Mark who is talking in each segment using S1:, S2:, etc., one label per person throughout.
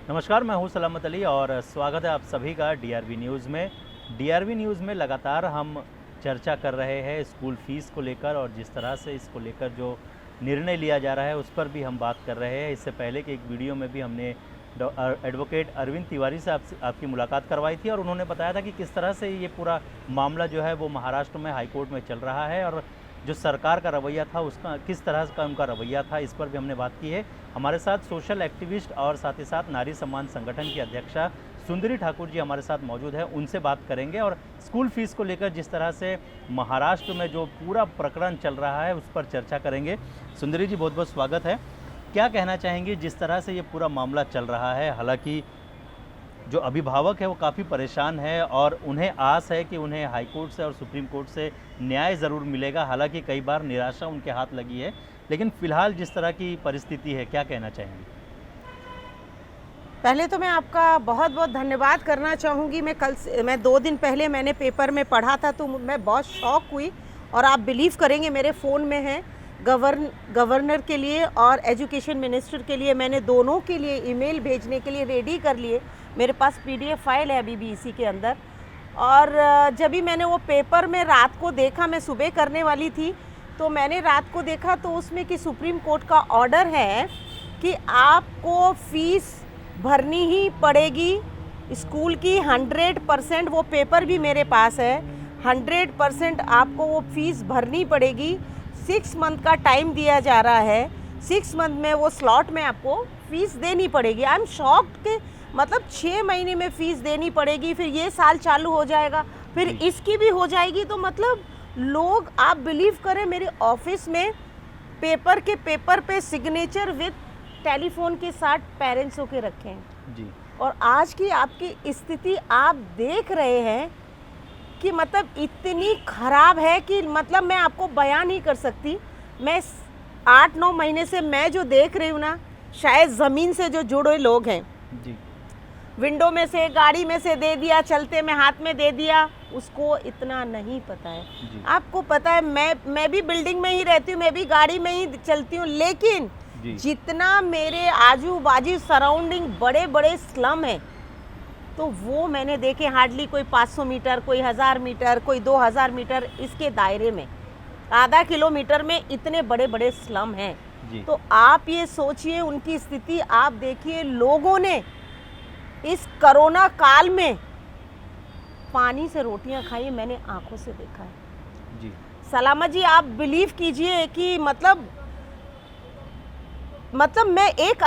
S1: नमस्कार, मैं हूं सलामत अली और स्वागत है आप सभी का डीआरवी न्यूज़ में। डीआरवी न्यूज़ में लगातार हम चर्चा कर रहे हैं स्कूल फीस को लेकर और जिस तरह से इसको लेकर जो निर्णय लिया जा रहा है उस पर भी हम बात कर रहे हैं। इससे पहले के एक वीडियो में भी हमने एडवोकेट अरविंद तिवारी से आपकी मुलाकात करवाई थी और उन्होंने बताया था कि किस तरह से ये पूरा मामला जो है वो महाराष्ट्र में हाई कोर्ट में चल रहा है और जो सरकार का रवैया था उसका किस तरह का उनका रवैया था, इस पर भी हमने बात की है। हमारे साथ सोशल एक्टिविस्ट और साथ ही साथ नारी सम्मान संगठन की अध्यक्षा सुंदरी ठाकुर जी हमारे साथ मौजूद है, उनसे बात करेंगे और स्कूल फीस को लेकर जिस तरह से महाराष्ट्र में जो पूरा प्रकरण चल रहा है उस पर चर्चा करेंगे। सुंदरी जी, बहुत बहुत स्वागत है। क्या कहना चाहेंगे जिस तरह से ये पूरा मामला चल रहा है? हालांकि जो अभिभावक है वो काफ़ी परेशान है और उन्हें आस है कि उन्हें हाई कोर्ट से और सुप्रीम कोर्ट से न्याय ज़रूर मिलेगा। हालांकि कई बार निराशा उनके हाथ लगी है, लेकिन फ़िलहाल जिस तरह की परिस्थिति है, क्या कहना चाहेंगी?
S2: पहले तो मैं आपका बहुत बहुत धन्यवाद करना चाहूँगी। मैं 2 दिन पहले मैंने पेपर में पढ़ा था तो मैं बहुत शॉक हुई और आप बिलीव करेंगे मेरे फ़ोन में है गवर्नर के लिए और एजुकेशन मिनिस्टर के लिए, मैंने दोनों के लिए ईमेल भेजने के लिए रेडी कर लिए। मेरे पास पीडीएफ फाइल है अभी भी इसी के अंदर। और जब भी मैंने वो पेपर में रात को देखा, मैं सुबह करने वाली थी तो मैंने रात को देखा तो उसमें कि सुप्रीम कोर्ट का ऑर्डर है कि आपको फ़ीस भरनी ही पड़ेगी स्कूल की 100%। वो पेपर भी मेरे पास है, 100% आपको वो फ़ीस भरनी पड़ेगी। 6 मंथ का टाइम दिया जा रहा है, 6 मंथ में वो स्लॉट में आपको फ़ीस देनी पड़ेगी। आई एम शॉक्ड कि मतलब 6 महीने में फ़ीस देनी पड़ेगी, फिर ये साल चालू हो जाएगा, फिर इसकी भी हो जाएगी। तो मतलब लोग, आप बिलीव करें, मेरे ऑफिस में पेपर पे सिग्नेचर विद टेलीफोन के साथ पेरेंट्स होके रखे हैं जी। और आज की आपकी स्थिति आप देख रहे हैं कि मतलब इतनी ख़राब है कि मतलब मैं आपको बयान नहीं कर सकती। मैं 8-9 महीने से मैं जो देख रही हूँ ना, शायद ज़मीन से जो जुड़े लोग हैं जी, विंडो में से, गाड़ी में से दे दिया, चलते में हाथ में दे दिया, उसको इतना नहीं पता है। आपको पता है मैं भी बिल्डिंग में ही रहती हूँ, मैं भी गाड़ी में ही चलती हूँ, लेकिन जितना मेरे आजू बाजू सराउंडिंग बड़े बड़े स्लम हैं तो वो मैंने देखे हार्डली कोई 500 मीटर, कोई 1000 मीटर, कोई 2000 मीटर, इसके दायरे में आधा किलोमीटर में इतने बड़े बड़े स्लम हैं। तो आप ये सोचिए, उनकी स्थिति आप देखिए। लोगों ने इस कोरोना काल में पानी से रोटियां खाई, मैंने आंखों से देखा है जी। सलामत जी, आप बिलीव कीजिए कि मतलब मैं एक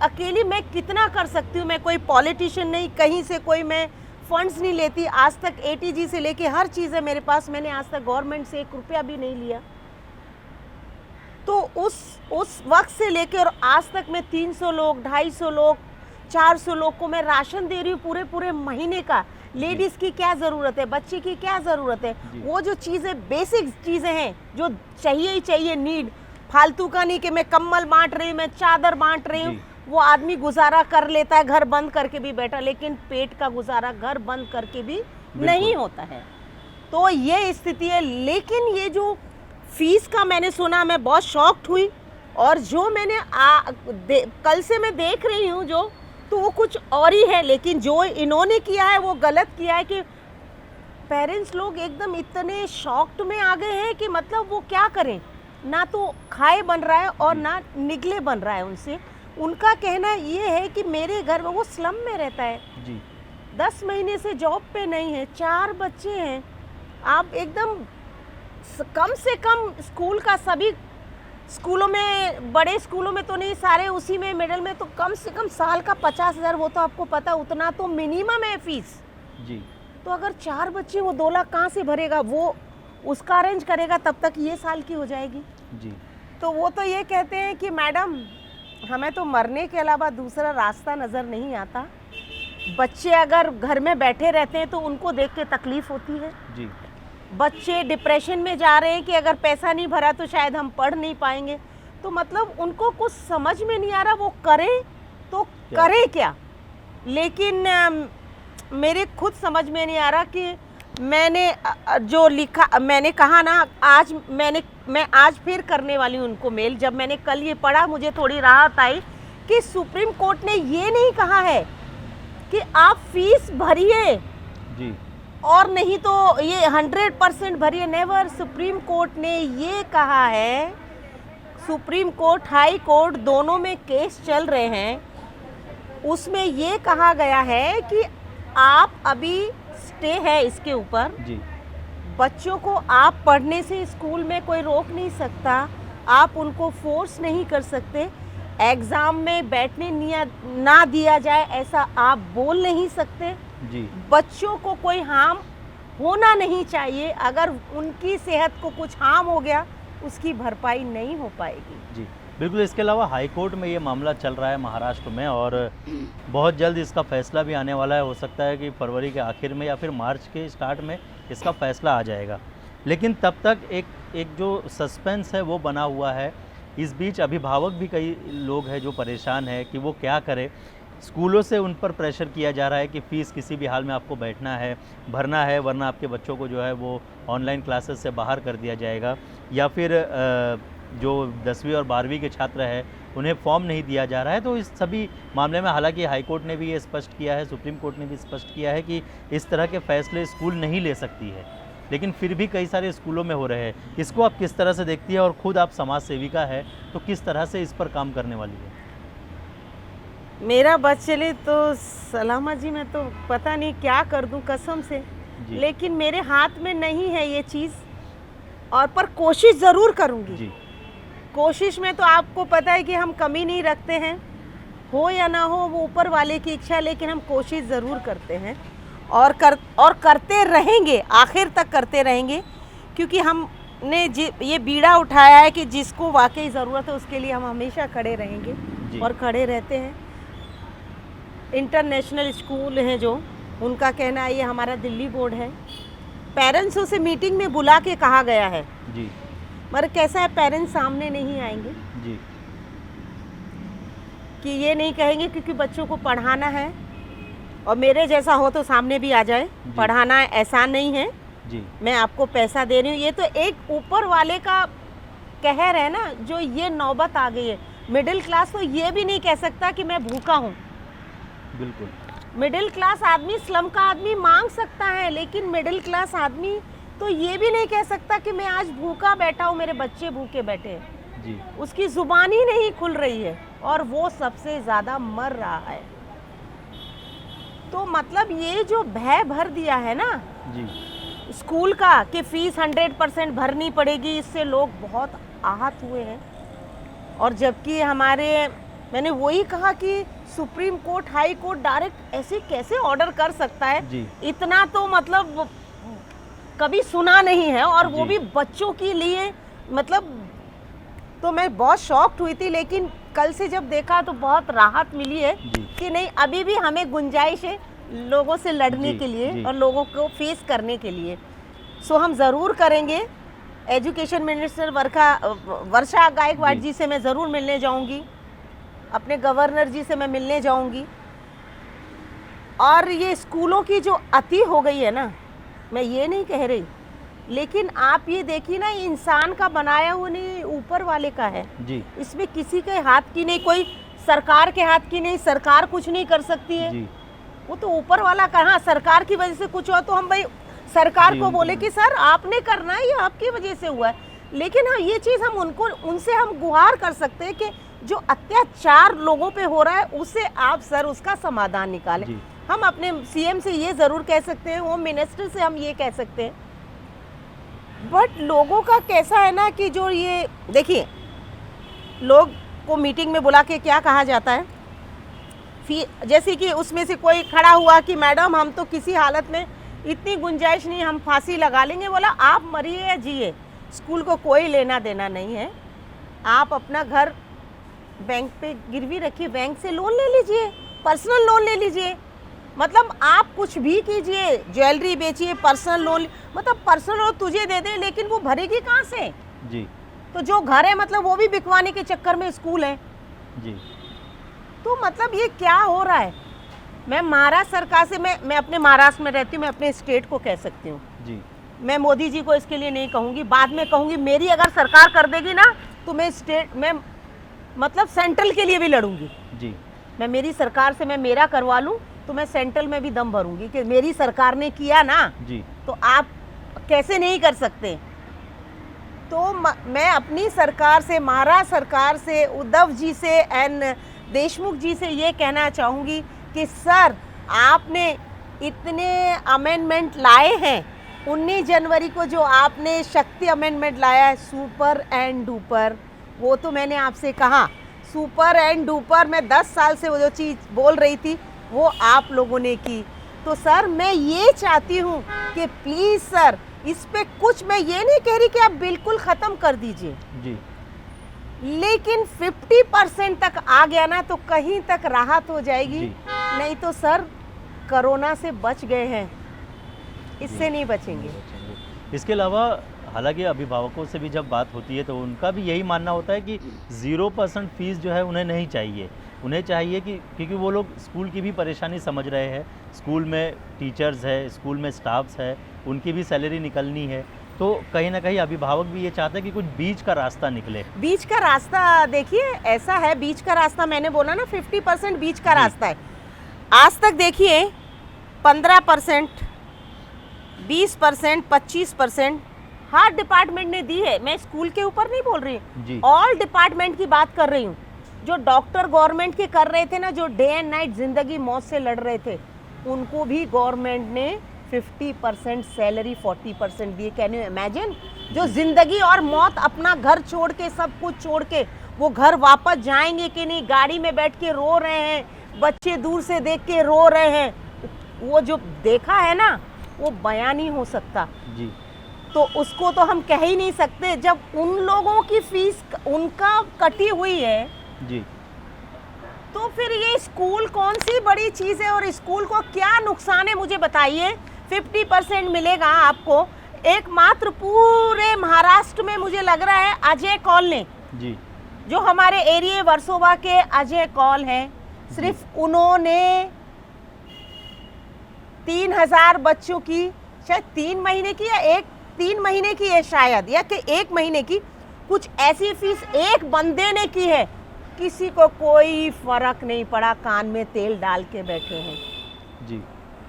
S2: अकेली मैं कितना कर सकती हूँ। मैं कोई पॉलिटिशियन नहीं, कहीं से कोई मैं फंड्स नहीं लेती। आज तक एटीजी से लेके हर चीज़ है मेरे पास, मैंने आज तक गवर्नमेंट से 1 रुपया भी नहीं लिया। तो उस वक्त से लेके और आज तक मैं 300 लोग, 250 लोग, 400 लोग को मैं राशन दे रही हूँ पूरे महीने का। लेडीज़ की क्या ज़रूरत है, बच्चे की क्या ज़रूरत है, वो जो चीज़ें, बेसिक चीज़ें हैं जो चाहिए ही चाहिए, नीड, फालतू का नहीं कि मैं कम्बल बांट रही हूँ, मैं चादर बांट रही हूँ। वो आदमी गुजारा कर लेता है घर बंद करके भी बैठा, लेकिन पेट का गुजारा घर बंद करके भी नहीं होता है। तो ये स्थिति है। लेकिन ये जो फीस का मैंने सुना, मैं बहुत शॉक्ड हुई। और जो मैंने कल से मैं देख रही हूँ जो, तो वो कुछ और ही है। लेकिन जो इन्होंने किया है वो गलत किया है कि पेरेंट्स लोग एकदम इतने शॉक्ड में आ गए हैं कि मतलब वो क्या करें, ना तो खाए बन रहा है और ना निगले बन रहा है उनसे। उनका कहना ये है कि मेरे घर में, वो स्लम में रहता है जी, 10 महीने से जॉब पे नहीं है, 4 बच्चे हैं। आप एकदम कम से कम स्कूल का, सभी स्कूलों में, बड़े स्कूलों में तो नहीं, सारे उसी में मिडिल में, तो कम से कम साल का 50,000, वो तो आपको पता, उतना तो मिनिमम है फीस जी। तो अगर 4 बच्चे, वो 2 लाख कहाँ से भरेगा? वो उसका अरेंज करेगा, तब तक ये साल की हो जाएगी जी। तो वो तो ये कहते हैं कि मैडम, हमें तो मरने के अलावा दूसरा रास्ता नज़र नहीं आता। बच्चे अगर घर में बैठे रहते हैं तो उनको देख के तकलीफ़ होती है जी। बच्चे डिप्रेशन में जा रहे हैं कि अगर पैसा नहीं भरा तो शायद हम पढ़ नहीं पाएंगे। तो मतलब उनको कुछ समझ में नहीं आ रहा, वो करें तो करें क्या। लेकिन मेरे खुद समझ में नहीं आ रहा कि मैंने जो लिखा, मैंने कहा ना, आज मैं आज फिर करने वाली हूँ उनको मेल। जब मैंने कल ये पढ़ा, मुझे थोड़ी राहत आई कि सुप्रीम कोर्ट ने ये नहीं कहा है कि आप फीस भरिए
S1: जी
S2: और नहीं तो ये 100% भरिए, नेवर। सुप्रीम कोर्ट ने ये कहा है, सुप्रीम कोर्ट हाई कोर्ट दोनों में केस चल रहे हैं, उसमें ये कहा गया है कि आप अभी स्टे है इसके ऊपर,
S1: जी
S2: बच्चों को आप पढ़ने से स्कूल में कोई रोक नहीं सकता, आप उनको फोर्स नहीं कर सकते, एग्ज़ाम में बैठने ना दिया जाए ऐसा आप बोल नहीं सकते,
S1: जी
S2: बच्चों को कोई हार्म होना नहीं चाहिए, अगर उनकी सेहत को कुछ हार्म हो गया उसकी भरपाई नहीं हो पाएगी।
S1: जी बिल्कुल। इसके अलावा हाई कोर्ट में ये मामला चल रहा है महाराष्ट्र में, और बहुत जल्द इसका फैसला भी आने वाला है। हो सकता है कि फरवरी के आखिर में या फिर मार्च के स्टार्ट में इसका फैसला आ जाएगा, लेकिन तब तक एक जो सस्पेंस है वो बना हुआ है। इस बीच अभिभावक भी कई लोग हैं जो परेशान है कि वो क्या करें। स्कूलों से उन पर प्रेशर किया जा रहा है कि फ़ीस किसी भी हाल में आपको बैठना है, भरना है, वरना आपके बच्चों को जो है वो ऑनलाइन क्लासेस से बाहर कर दिया जाएगा, या फिर जो 10वीं और 12वीं के छात्र हैं उन्हें फॉर्म नहीं दिया जा रहा है। तो इस सभी मामले में हालांकि हाई कोर्ट ने भी ये स्पष्ट किया है, सुप्रीम कोर्ट ने भी स्पष्ट किया है कि इस तरह के फैसले स्कूल नहीं ले सकती है, लेकिन फिर भी कई सारे स्कूलों में हो रहे हैं। इसको आप किस तरह से देखती है, और ख़ुद आप समाज सेविका है तो किस तरह से इस पर काम करने वाली है?
S2: मेरा बच चले तो सलामा जी, मैं तो पता नहीं क्या कर दूं कसम से, लेकिन मेरे हाथ में नहीं है ये चीज़, और पर कोशिश ज़रूर करूंगी
S1: जी।
S2: कोशिश में तो आपको पता है कि हम कमी नहीं रखते हैं, हो या ना हो वो ऊपर वाले की इच्छा, लेकिन हम कोशिश ज़रूर करते हैं और करते रहेंगे, आखिर तक करते रहेंगे, क्योंकि हमने ये बीड़ा उठाया है कि जिसको वाकई ज़रूरत है उसके लिए हम हमेशा खड़े रहेंगे और खड़े रहते हैं। इंटरनेशनल स्कूल हैं जो, उनका कहना है ये हमारा दिल्ली बोर्ड है, पेरेंट्सों से मीटिंग में बुला के कहा गया है
S1: जी,
S2: मगर कैसा है पेरेंट्स सामने नहीं आएंगे
S1: जी,
S2: कि ये नहीं कहेंगे क्योंकि बच्चों को पढ़ाना है, और मेरे जैसा हो तो सामने भी आ जाए, पढ़ाना ऐसा नहीं है
S1: जी,
S2: मैं आपको पैसा दे रही हूँ। ये तो एक ऊपर वाले का कहर है ना, जो ये नौबत आ गई है। मिडिल क्लास तो ये भी नहीं कह सकता कि मैं भूखा हूँ।
S1: बिल्कुल।
S2: मिडिल क्लास आदमी, स्लम का आदमी मांग सकता है, लेकिन मिडिल क्लास आदमी तो ये भी नहीं कह सकता कि मैं आज भूखा बैठा हूँ, मेरे बच्चे भूखे बैठे हैं
S1: जी।
S2: उसकी जुबान ही नहीं खुल रही है, और वो सबसे ज़्यादा मर रहा है। तो मतलब ये जो भय भर दिया है ना
S1: जी,
S2: स्कूल का कि फीस 100% भरनी पड़ेगी, इससे लोग बहुत आहत हुए हैं। और जबकि मैंने वही कहा कि supreme court, high court direct ऐसे कैसे ऑर्डर कर सकता है
S1: जी।
S2: इतना तो मतलब कभी सुना नहीं है, और वो
S1: जी।
S2: भी बच्चों के लिए, मतलब तो मैं बहुत शॉक्ड हुई थी, लेकिन कल से जब देखा तो बहुत राहत मिली है कि नहीं, अभी भी हमें गुंजाइश है लोगों से लड़ने के लिए और लोगों को फेस करने के लिए। सो हम ज़रूर करेंगे। एजुकेशन मिनिस्टर वर्षा गायकवाड़ जी से मैं ज़रूर मिलने जाऊंगी, अपने गवर्नर जी से मैं मिलने जाऊंगी। और ये स्कूलों की जो अति हो गई है ना, मैं ये नहीं कह रही, लेकिन आप ये देखिए ना, इंसान का बनाया हुआ नहीं, ऊपर वाले का है जी। इसमें किसी के हाथ की नहीं, कोई सरकार के हाथ की नहीं, सरकार कुछ नहीं कर सकती है जी। वो तो ऊपर वाला कहाँ, सरकार की वजह से कुछ हो तो हम भाई सरकार को बोले कि सर आपने करना है, ये आपकी वजह से हुआ है। लेकिन हाँ, ये चीज़ हम उनसे हम गुहार कर सकते हैं कि जो अत्याचार लोगों पे हो रहा है उसे आप सर उसका समाधान निकालें। हम अपने सीएम से ये ज़रूर कह सकते हैं, होम मिनिस्टर से हम ये कह सकते हैं, बट लोगों का कैसा है ना कि जो ये देखिए, लोग को मीटिंग में बुला के क्या कहा जाता है, जैसे कि उसमें से कोई खड़ा हुआ कि मैडम हम तो किसी हालत में इतनी गुंजाइश नहीं, हम फांसी लगा लेंगे। बोला आप मरिए या जिए, स्कूल को कोई लेना देना नहीं है, आप अपना घर बैंक पे गिरवी रखिए, बैंक से लोन ले लीजिए, पर्सनल लोन ले लीजिए, मतलब आप कुछ भी कीजिए, ज्वेलरी बेचिए, पर्सनल लोन, मतलब पर्सनल लोन तुझे दे दे, लेकिन वो भरेगी कहाँ से जी। तो जो घर है मतलब वो भी बिकवाने के चक्कर में स्कूल है जी। तो मतलब ये क्या हो रहा है। मैं महाराष्ट्र सरकार से, मैं अपने महाराष्ट्र में रहती हूँ, मैं अपने स्टेट को कह सकती हूँ जी। मैं मोदी जी को इसके लिए नहीं कहूँगी, बाद में कहूँगी, मेरी अगर सरकार कर देगी ना तो मैं मतलब सेंट्रल के लिए भी लड़ूंगी।
S1: जी
S2: मैं मेरी सरकार से मैं मेरा करवा लूं तो मैं सेंट्रल में भी दम भरूंगी कि मेरी सरकार ने किया ना,
S1: जी
S2: तो आप कैसे नहीं कर सकते। तो मैं अपनी सरकार से, महाराष्ट्र सरकार से, उद्धव जी से एंड देशमुख जी से ये कहना चाहूँगी कि सर, आपने इतने अमेंडमेंट लाए हैं, 19 जनवरी को जो आपने शक्ति अमेंडमेंट लाया है, सुपर एंड डुपर, वो तो मैंने आपसे कहा सुपर एंड डुपर, मैं 10 साल से वो जो चीज़ बोल रही थी वो आप लोगों ने की। तो सर मैं ये चाहती हूँ कि प्लीज़ सर, इस पे कुछ, मैं ये नहीं कह रही कि आप बिल्कुल ख़त्म कर दीजिए
S1: जी,
S2: लेकिन 50% तक आ गया ना तो कहीं तक राहत हो जाएगी।
S1: जी।
S2: नहीं तो सर कोरोना से बच गए हैं, इससे नहीं बचेंगे।
S1: इसके अलावा हालांकि अभिभावकों से भी जब बात होती है तो उनका भी यही मानना होता है कि 0% फीस जो है उन्हें नहीं चाहिए। उन्हें चाहिए कि, क्योंकि वो लोग स्कूल की भी परेशानी समझ रहे हैं, स्कूल में टीचर्स है, स्कूल में स्टाफ्स है, उनकी भी सैलरी निकलनी है, तो कहीं ना कहीं अभिभावक भी ये चाहते हैं कि कुछ बीच का रास्ता निकले।
S2: बीच का रास्ता देखिए ऐसा है, बीच का रास्ता मैंने बोला ना 50% बीच का रास्ता है। आज तक देखिए 15%, 20%, 25% हर डिपार्टमेंट ने दी है। मैं स्कूल के ऊपर नहीं बोल रही
S1: जी।
S2: हूँ, ऑल डिपार्टमेंट की बात कर रही हूँ। जो डॉक्टर गवर्नमेंट के कर रहे थे ना, जो डे एंड नाइट जिंदगी मौत से लड़ रहे थे, उनको भी गवर्नमेंट ने 50% सैलरी 40% दिए। Can you imagine? जो जिंदगी और मौत, अपना घर छोड़ के, सब कुछ छोड़ के वो घर वापस जाएंगे कि नहीं, गाड़ी में बैठ के रो रहे हैं, बच्चे दूर से देख के रो रहे हैं, वो जो देखा है ना वो बयान नहीं हो सकता
S1: जी।
S2: तो उसको तो हम कह ही नहीं सकते। जब उन लोगों की फीस उनका कटी हुई है
S1: जी,
S2: तो फिर ये स्कूल कौन सी बड़ी चीज़ है, और स्कूल को क्या नुकसान है मुझे बताइए। 50% मिलेगा आपको, एकमात्र पूरे महाराष्ट्र में मुझे लग रहा है अजय कौल ने,
S1: जी,
S2: जो हमारे एरिया वर्सोवा के अजय कौल हैं, सिर्फ उन्होंने 3000 बच्चों की, शायद 3 महीने की या 3 महीने की है शायद, या कि 1 महीने की, कुछ ऐसी फीस एक बंदे ने की है, किसी को कोई फर्क नहीं पड़ा, कान में तेल डाल के बैठे हैं
S1: जी,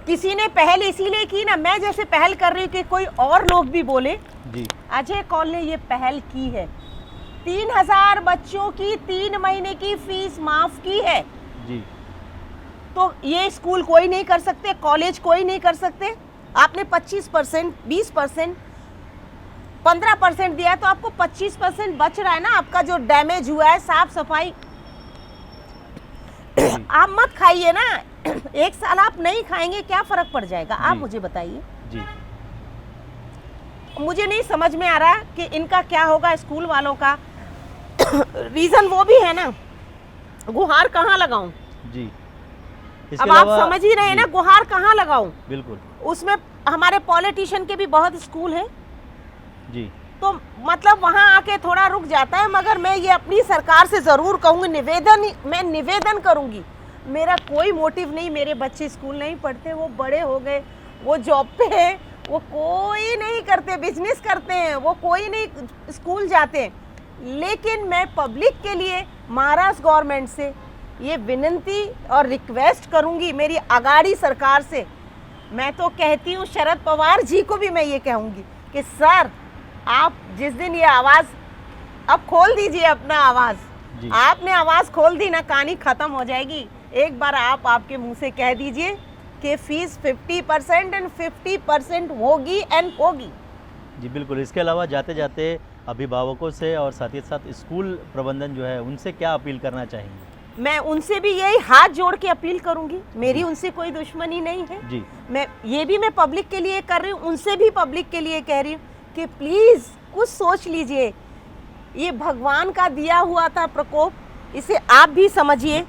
S2: किसी ने पहल इसीलिए की ना, मैं जैसे पहल कर रही हूँ कि कोई और लोग भी बोले,
S1: जी,
S2: अजय कौल ने ये पहल की है। 3000 बच्चों की 3 महीने की फीस माफ की है।
S1: जी,
S2: तो ये स्कूल कोई नहीं कर सकते, कॉलेज कोई नहीं कर सकते। आपने 25%, 20%, 15% दिया है तो आपको 25% बच रहा है ना। आपका जो डैमेज हुआ है, साफ सफाई आप मत खाइए ना। एक साल आप नहीं खाएंगे, क्या फर्क पड़ जाएगा, आप
S1: जी।
S2: मुझे बताइए।
S1: जी,
S2: मुझे नहीं समझ में आ रहा कि इनका क्या होगा स्कूल वालों का। रीजन वो भी है ना, गुहार कहाँ लगाऊं।
S1: जी। इसके
S2: अब आप
S1: अलावा-
S2: समझ ही रहे हैं ना,
S1: जी,
S2: गुहार कहाँ लगाऊं।
S1: बिल्कुल।
S2: उसमें हमारे पॉलिटिशियन के भी बहुत स्कूल हैं,
S1: जी,
S2: तो मतलब वहाँ आके थोड़ा रुक जाता है। मगर मैं ये अपनी सरकार से ज़रूर कहूँगी, मैं निवेदन करूँगी, मेरा कोई मोटिव नहीं, मेरे बच्चे स्कूल नहीं पढ़ते, वो बड़े हो गए, वो जॉब पे हैं, वो कोई नहीं करते, बिजनेस करते हैं, वो कोई नहीं स्कूल जाते हैं। लेकिन मैं पब्लिक के लिए महाराष्ट्र गवर्नमेंट से ये विनती और रिक्वेस्ट करूँगी, मेरी अगाड़ी सरकार से। मैं तो कहती हूँ शरद पवार जी को भी मैं ये कहूँगी कि सर, आप जिस दिन ये आवाज़ अब खोल दीजिए, अपना आवाज़,
S1: जी।
S2: आपने आवाज़ खोल दी ना, कहानी ख़त्म हो जाएगी। एक बार आप आपके मुंह से कह दीजिए कि फीस 50% एंड 50% होगी एंड होगी।
S1: जी, बिल्कुल। इसके अलावा जाते जाते अभिभावकों से और साथ ही साथ स्कूल प्रबंधन जो है उनसे क्या अपील करना चाहेंगे?
S2: मैं उनसे भी यही हाथ जोड़ के अपील करूंगी, मेरी उनसे कोई दुश्मनी नहीं है।
S1: जी,
S2: मैं पब्लिक के लिए कर रही हूँ, उनसे भी पब्लिक के लिए कह रही हूँ कि प्लीज़ कुछ सोच लीजिए। ये भगवान का दिया हुआ था प्रकोप, इसे आप भी समझिए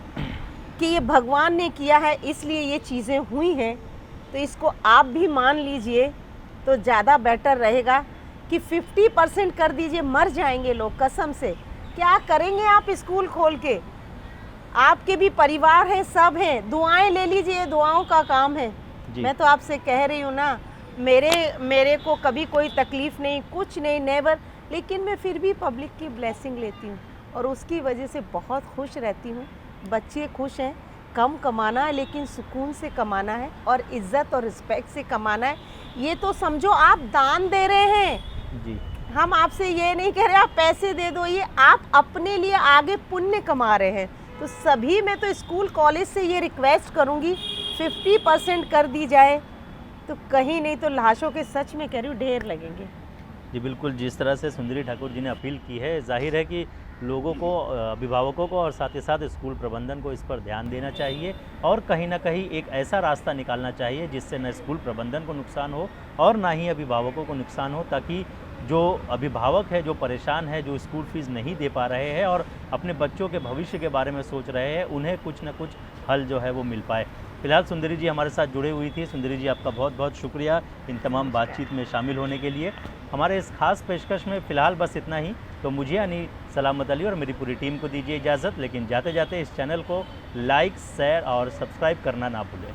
S2: कि ये भगवान ने किया है, इसलिए ये चीज़ें हुई हैं, तो इसको आप भी मान लीजिए तो ज़्यादा बेटर रहेगा कि 50% कर दीजिए। मर जाएंगे लोग कसम से, क्या करेंगे आप स्कूल खोल के? आपके भी परिवार है, सब हैं, दुआएं ले लीजिए, दुआओं का काम है। मैं तो आपसे कह रही हूँ ना, मेरे को कभी कोई तकलीफ़ नहीं, कुछ नहीं, नेवर, लेकिन मैं फिर भी पब्लिक की ब्लेसिंग लेती हूँ। और उसकी वजह से बहुत खुश रहती हूँ। बच्चे खुश हैं। कम कमाना है लेकिन सुकून से कमाना है और इज़्ज़त और रिस्पेक्ट से कमाना है। ये तो समझो आप दान दे रहे हैं।
S1: जी।
S2: हम आपसे ये नहीं कह रहे आप पैसे दे दो, ये आप अपने लिए आगे पुण्य कमा रहे हैं। तो सभी मैं तो स्कूल कॉलेज से ये रिक्वेस्ट करूँगी 50% कर दी जाए, तो कहीं नहीं तो लाशों के सच में कह रही हूँ ढेर लगेंगे।
S1: जी बिल्कुल, जिस तरह से सुंदरी ठाकुर जी ने अपील की है, ज़ाहिर है कि लोगों को, अभिभावकों को और साथ ही साथ स्कूल प्रबंधन को इस पर ध्यान देना चाहिए और कहीं न कहीं एक ऐसा रास्ता निकालना चाहिए जिससे न स्कूल प्रबंधन को नुकसान हो और ना ही अभिभावकों को नुकसान हो, ताकि जो अभिभावक है, जो परेशान है, जो स्कूल फ़ीस नहीं दे पा रहे हैं और अपने बच्चों के भविष्य के बारे में सोच रहे हैं, उन्हें कुछ न कुछ हल जो है वो मिल पाए। फिलहाल सुंदरी जी हमारे साथ जुड़े हुई थी। सुंदरी जी, आपका बहुत बहुत शुक्रिया इन तमाम बातचीत में शामिल होने के लिए। हमारे इस खास पेशकश में फ़िलहाल बस इतना ही। तो मुझे यानी सलामत अली और मेरी पूरी टीम को दीजिए इजाज़त, लेकिन जाते जाते इस चैनल को लाइक, शेयर और सब्सक्राइब करना ना भूलें।